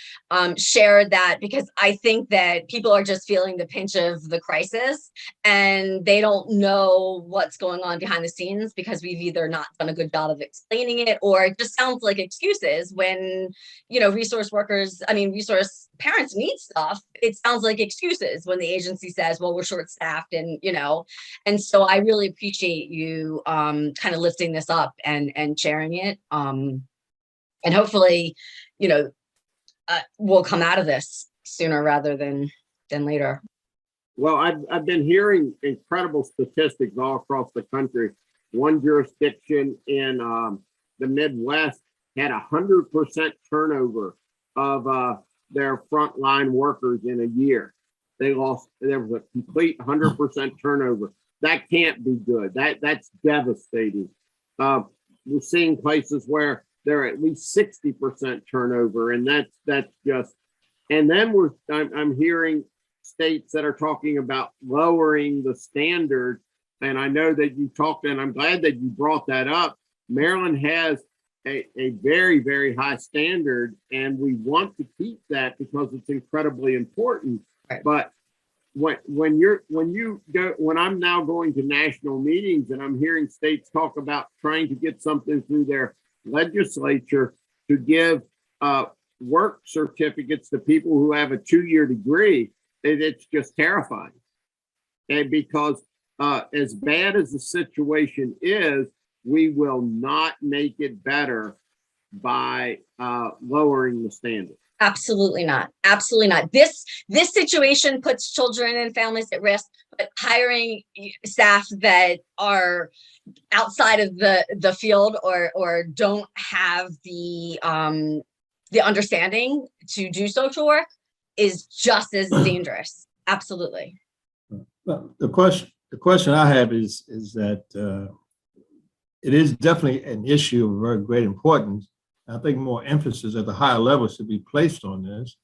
shared that, because I think that people are just feeling the pinch of the crisis and they don't know what's going on behind the scenes because we've either not done a good job of explaining it, or it just sounds like excuses when, resource parents need stuff. It sounds like excuses when the agency says, well, we're short staffed and so I really appreciate you kind of lifting this up and sharing it. And hopefully, we'll come out of this sooner rather than later. Well, I've been hearing incredible statistics all across the country. One jurisdiction in the Midwest had 100% turnover of their frontline workers in a year. There was a complete 100% turnover. That can't be good. That's devastating. We're seeing places where there are at least 60% turnover, and that's just. And then I'm hearing states that are talking about lowering the standard. And I know that you talked, and I'm glad that you brought that up. Maryland has a very, very high standard, and we want to keep that because it's incredibly important. Right. But when I'm now going to national meetings and I'm hearing states talk about trying to get something through their legislature to give work certificates to people who have a 2-year degree, it's just terrifying. And because as bad as the situation is, we will not make it better by lowering the standard. Absolutely not. Absolutely not. This situation puts children and families at risk, but hiring staff that are outside of the field or don't have the understanding to do social work is just as dangerous. Absolutely. Well, the question I have is that it is definitely an issue of very great importance, I think more emphasis at the higher level should be placed on this.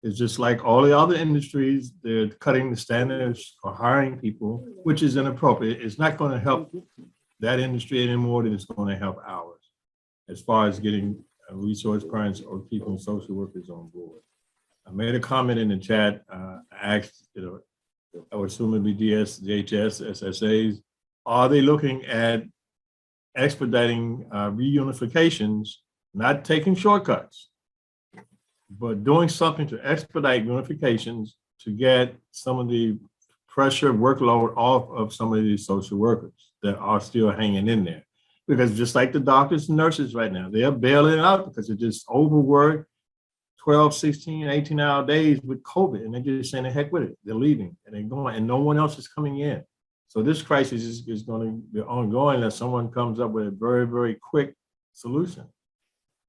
It's just like all the other industries, they're cutting the standards for hiring people, which is inappropriate. It's not going to help that industry any more than it's going to help ours, as far as getting resource parents or keeping social workers on board. I made a comment in the chat. I asked, I would assume it'd be DS, DHS, SSAs. Are they looking at expediting reunifications, not taking shortcuts, but doing something to expedite unifications to get some of the pressure workload off of some of these social workers that are still hanging in there? Because just like the doctors and nurses right now, they're bailing out because they're just overworked 12, 16, 18-hour days with COVID, and they're just saying the heck with it. They're leaving and they're going, and no one else is coming in. So this crisis is going to be ongoing unless someone comes up with a very, very quick solution.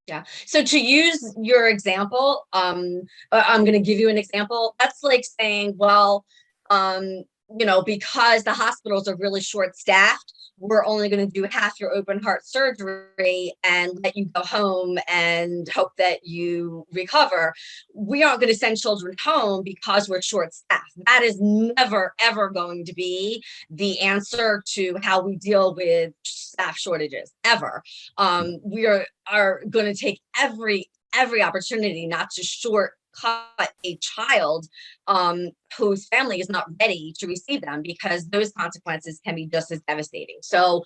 Yeah. So to use your example, I'm going to give you an example. That's like saying, well, because the hospitals are really short-staffed, we're only going to do half your open heart surgery and let you go home and hope that you recover. We aren't going to send children home because we're short-staffed. That is never, ever going to be the answer to how we deal with staff shortages, ever. We are going to take every opportunity not to shortcut a child whose family is not ready to receive them, because those consequences can be just as devastating. So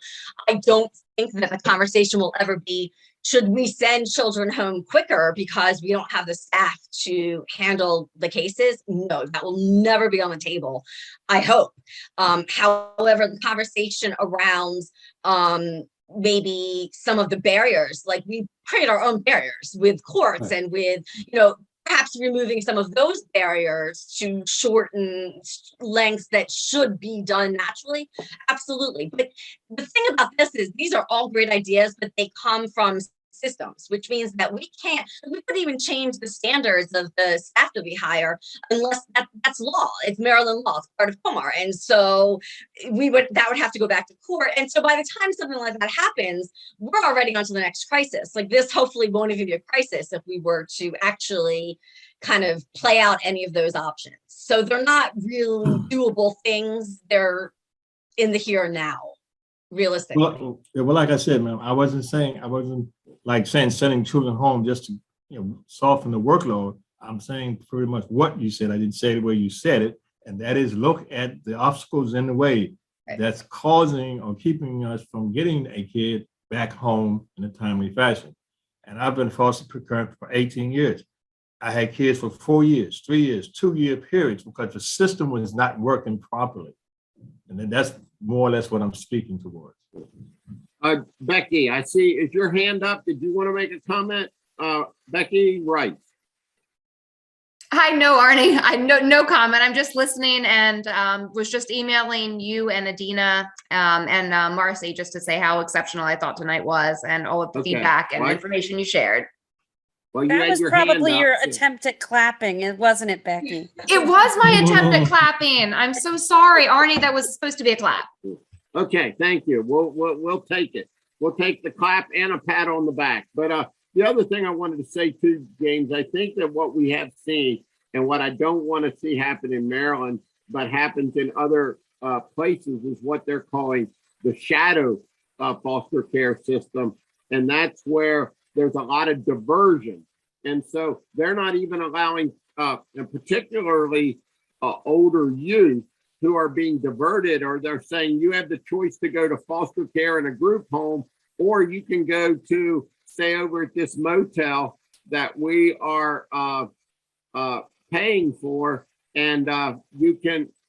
I don't think that the conversation will ever be, should we send children home quicker because we don't have the staff to handle the cases? No, that will never be on the table, I hope. However, the conversation around maybe some of the barriers, like we create our own barriers with courts and with, perhaps removing some of those barriers to shorten lengths that should be done naturally. Absolutely. But the thing about this is these are all great ideas, but they come from systems, which means that we couldn't even change the standards of the staff that we hire unless that's law. It's Maryland law. It's part of COMAR. And so that would have to go back to court. And so by the time something like that happens, we're already on to the next crisis. Like this hopefully won't even be a crisis if we were to actually kind of play out any of those options. So they're not really doable things. They're in the here and now, realistically. Well, like I said, ma'am, I wasn't like saying sending children home just to soften the workload. I'm saying pretty much what you said. I didn't say it the way you said it, and that is look at the obstacles in the way that's causing or keeping us from getting a kid back home in a timely fashion. And I've been foster parent for 18 years. I had kids for 4 years, 3 years, 2-year periods because the system was not working properly. And then that's more or less what I'm speaking towards. Becky, I see, is your hand up? Did you want to make a comment? Becky Wright. Hi, no, Arnie. No comment. I'm just listening and was just emailing you and Adina and Marcy just to say how exceptional I thought tonight was and all of the feedback and information you shared. Well, that was probably your attempt at clapping, wasn't it, Becky? It was my attempt at clapping. I'm so sorry, Arnie. That was supposed to be a clap. Okay, thank you. We'll take it. We'll take the clap and a pat on the back. But the other thing I wanted to say too, James, I think that what we have seen and what I don't want to see happen in Maryland, but happens in other places, is what they're calling the shadow foster care system, and that's where there's a lot of diversion. And so they're not even allowing, and particularly older youth who are being diverted, or they're saying you have the choice to go to foster care in a group home, or you can go to stay over at this motel that we are paying for, and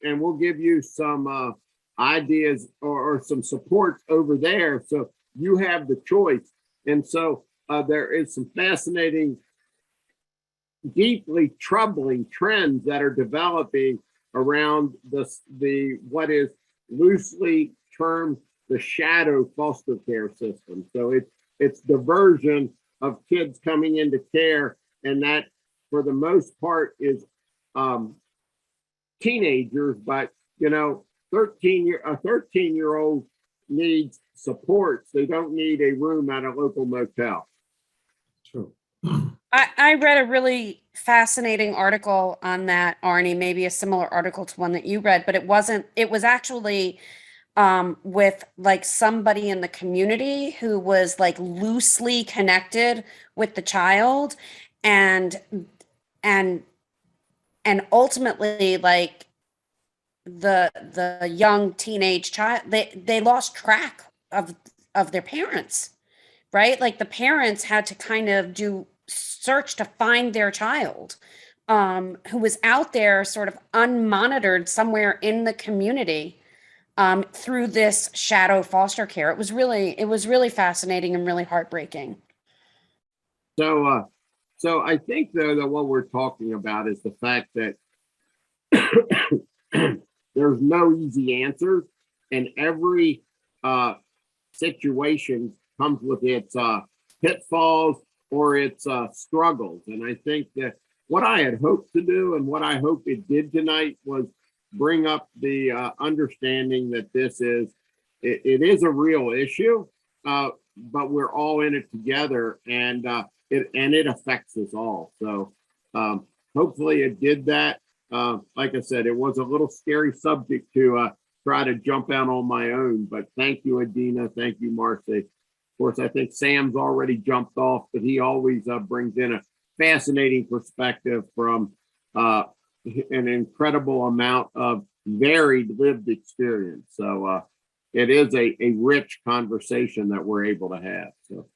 we'll give you some ideas or some support over there. So you have the choice. And so there is some fascinating, deeply troubling trends that are developing around the what is loosely termed the shadow foster care system. So it's diversion of kids coming into care, and that for the most part is teenagers, but a 13-year-old needs supports. They don't need a room at a local motel. I read a really fascinating article on that, Arnie, maybe a similar article to one that you read, but it was actually with like somebody in the community who was like loosely connected with the child and and ultimately like the young teenage child, they lost track of their parents, right? Like the parents had to kind of do search to find their child, who was out there sort of unmonitored somewhere in the community, through this shadow foster care. It was really fascinating and really heartbreaking. So I think though that what we're talking about is the fact that there's no easy answers, and every situation comes with its pitfalls or its struggles. And I think that what I had hoped to do and what I hope it did tonight was bring up the understanding that it is a real issue, but we're all in it together, and it affects us all. So hopefully it did that. Like I said, it was a little scary subject to try to jump out on my own, but thank you, Adina. Thank you, Marcy. Of course, I think Sam's already jumped off, but he always brings in a fascinating perspective from an incredible amount of varied lived experience. So it is a rich conversation that we're able to have. So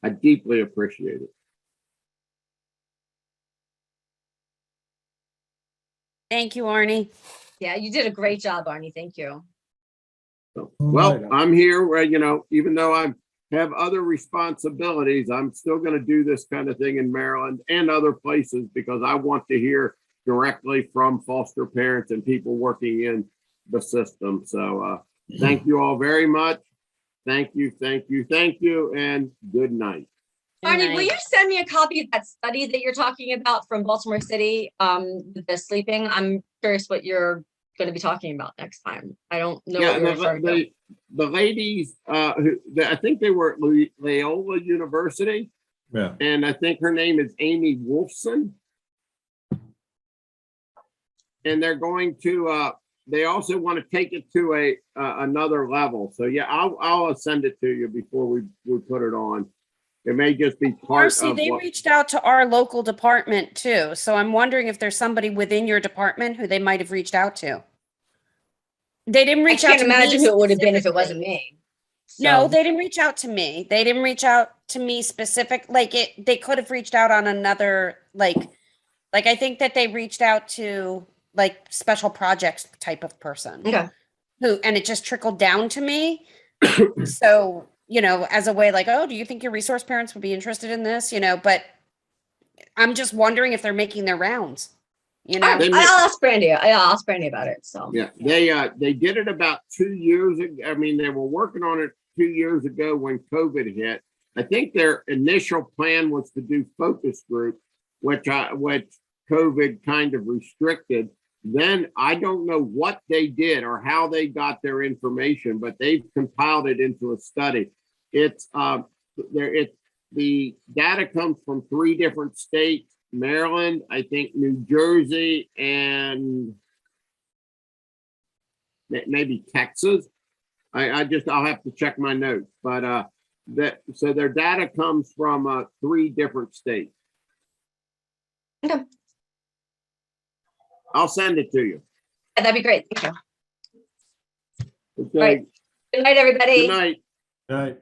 I deeply appreciate it. Thank you, Arnie. Yeah, you did a great job, Arnie. Thank you. So, well, I'm here where, even though I have other responsibilities, I'm still going to do this kind of thing in Maryland and other places because I want to hear directly from foster parents and people working in the system. So thank you all very much. Thank you, and good night. Arnie, will you send me a copy of that study that you're talking about from Baltimore City, the sleeping? I'm curious what you're going to be talking about next time. I don't know what you're referring to. The ladies, I think they were at Loyola University. Yeah. And I think her name is Amy Wolfson. And they're going to, they also want to take it to another level. So yeah, I'll send it to you before we put it on. It may just be part Marcy, of they reached out to our local department too. So I'm wondering if there's somebody within your department who they might have reached out to. They didn't reach out to me. I can't imagine who it would have been if it wasn't me. No, they didn't reach out to me. They didn't reach out to me specific. They could have reached out on another, like I think that they reached out to like special projects type of person. Okay. And it just trickled down to me. So, as a way like, oh, do you think your resource parents would be interested in this? But I'm just wondering if they're making their rounds. I'll ask Brandy. I'll ask Brandy about it. So yeah, they did it about 2 years ago. I mean, they were working on it 2 years ago when COVID hit. I think their initial plan was to do focus group, which COVID kind of restricted. Then I don't know what they did or how they got their information, but they've compiled it into a study. The data comes from 3 different states: Maryland, I think New Jersey, and maybe Texas. I'll have to check my notes, but so their data comes from 3 different states. Okay. I'll send it to you. Yeah, that'd be great. Thank you. Okay. Right. Good night, everybody. Good night. Right.